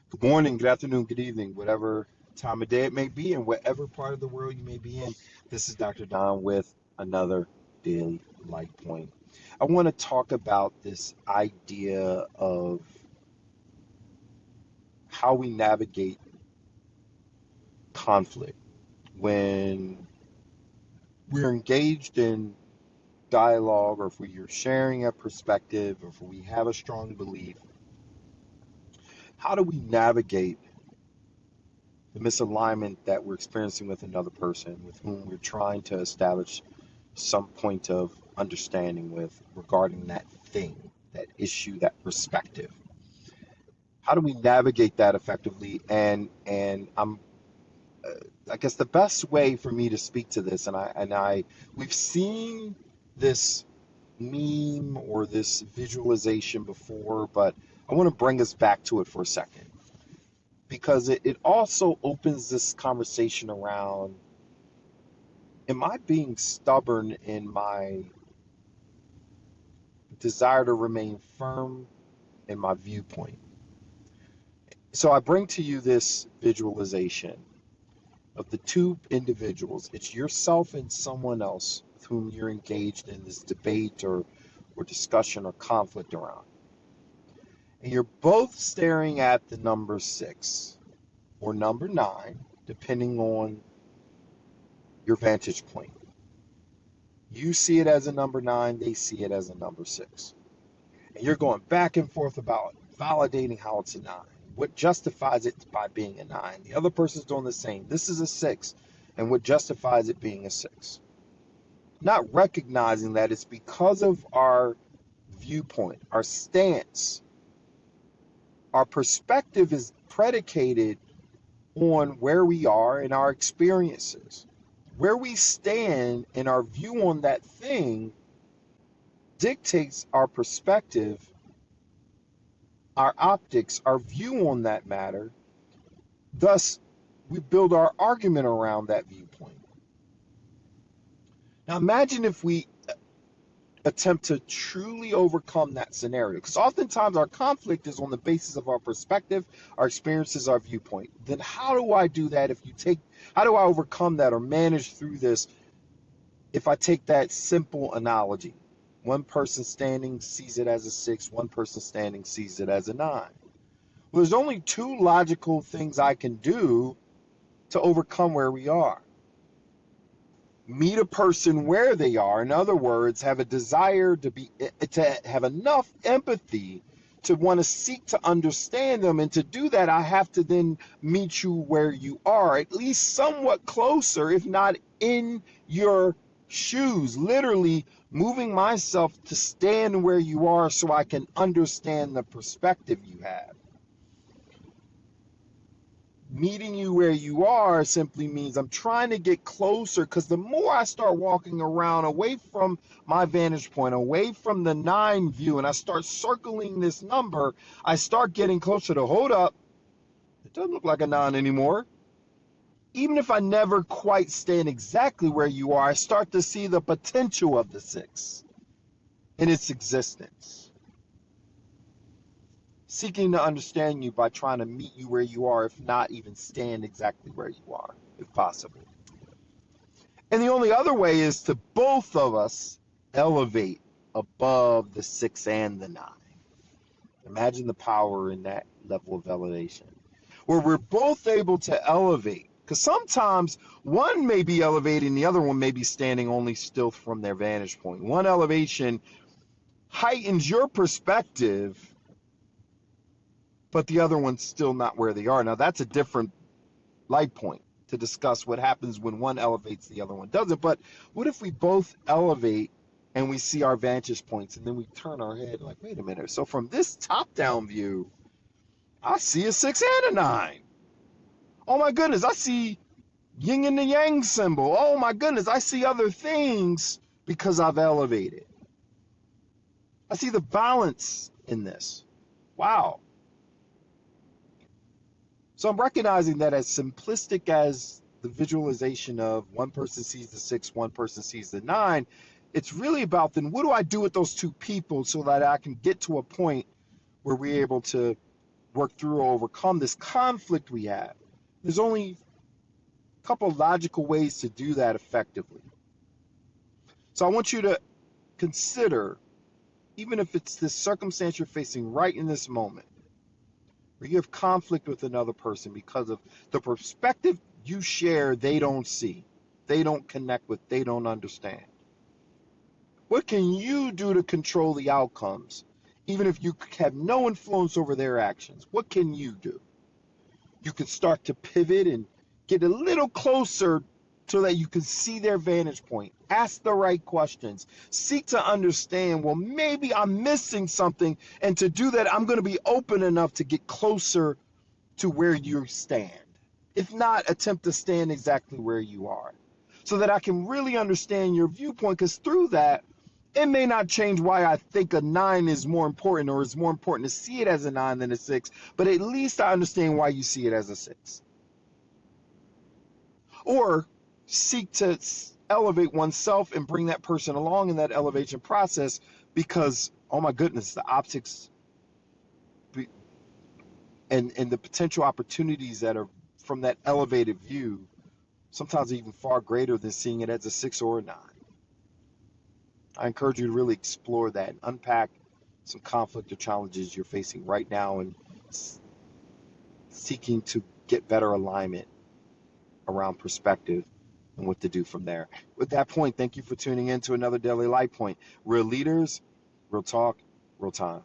Good morning, good afternoon, good evening, whatever time of day it may be, and whatever part of the world you may be in. This is Dr. Don with another daily light point. I want to talk about this idea of how we navigate conflict when we're engaged in dialogue, or if we're sharing a perspective, or if we have a strong belief. How do we navigate the misalignment that we're experiencing with another person with whom we're trying to establish some point of understanding with regarding that thing, that issue, that perspective? How do we navigate that effectively? I guess the best way for me to speak to this, we've seen this meme or this visualization before, but I want to bring us back to it for a second because it also opens this conversation around, am I being stubborn in my desire to remain firm in my viewpoint? So I bring to you this visualization of the two individuals. It's yourself and someone else with whom you're engaged in this debate or discussion or conflict around. And you're both staring at the number 6 or number 9, depending on your vantage point. You see it as a number 9, they see it as a number 6. And you're going back and forth about validating how it's a 9. What justifies it by being a 9? The other person's doing the same. This is a 6, and what justifies it being a 6? Not recognizing that it's because of our viewpoint, our stance, our perspective is predicated on where we are in our experiences. Where we stand in our view on that thing dictates our perspective, our optics, our view on that matter. Thus, we build our argument around that viewpoint. Now, imagine if we attempt to truly overcome that scenario, because oftentimes our conflict is on the basis of our perspective, our experiences, our viewpoint. Then how do I do that? How do I overcome that or manage through this if I take that simple analogy? One person standing sees it as a 6, one person standing sees it as a 9. Well, there's only two logical things I can do to overcome where we are. Meet a person where they are. In other words, have a desire to have enough empathy to want to seek to understand them. And to do that, I have to then meet you where you are, at least somewhat closer, if not in your shoes, literally moving myself to stand where you are so I can understand the perspective you have. Meeting you where you are simply means I'm trying to get closer, because the more I start walking around away from my vantage point, away from the 9 view, and I start circling this number, I start getting closer to, hold up, it doesn't look like a 9 anymore. Even if I never quite stand exactly where you are, I start to see the potential of the 6 in its existence. Seeking to understand you by trying to meet you where you are, if not even stand exactly where you are, if possible. And the only other way is to both of us elevate above the 6 and the 9. Imagine the power in that level of elevation, where we're both able to elevate. Because sometimes one may be elevating, the other one may be standing only still from their vantage point. One elevation heightens your perspective, but the other one's still not where they are. Now, that's a different light point to discuss what happens when one elevates, the other one doesn't. But what if we both elevate and we see our vantage points, and then we turn our head like, wait a minute. So from this top-down view, I see a 6 and a 9. Oh, my goodness, I see yin and the yang symbol. Oh, my goodness, I see other things because I've elevated. I see the balance in this. Wow. So I'm recognizing that as simplistic as the visualization of one person sees the 6, one person sees the 9, it's really about then what do I do with those two people so that I can get to a point where we're able to work through or overcome this conflict we have. There's only a couple of logical ways to do that effectively. So I want you to consider, even if it's this circumstance you're facing right in this moment, where you have conflict with another person because of the perspective you share they don't see, they don't connect with, they don't understand. What can you do to control the outcomes, even if you have no influence over their actions? What can you do? You can start to pivot and get a little closer so that you can see their vantage point. Ask the right questions. Seek to understand, well, maybe I'm missing something. And to do that, I'm going to be open enough to get closer to where you stand. If not, attempt to stand exactly where you are so that I can really understand your viewpoint, because through that, it may not change why I think a 9 is more important, or it's more important to see it as a 9 than a 6, but at least I understand why you see it as a 6. Or seek to elevate oneself and bring that person along in that elevation process, because, oh my goodness, the optics and the potential opportunities that are from that elevated view sometimes even far greater than seeing it as a 6 or a 9. I encourage you to really explore that and unpack some conflict or challenges you're facing right now, and seeking to get better alignment around perspective and what to do from there. With that point, thank you for tuning in to another Daily Light Point. Real leaders, real talk, real time.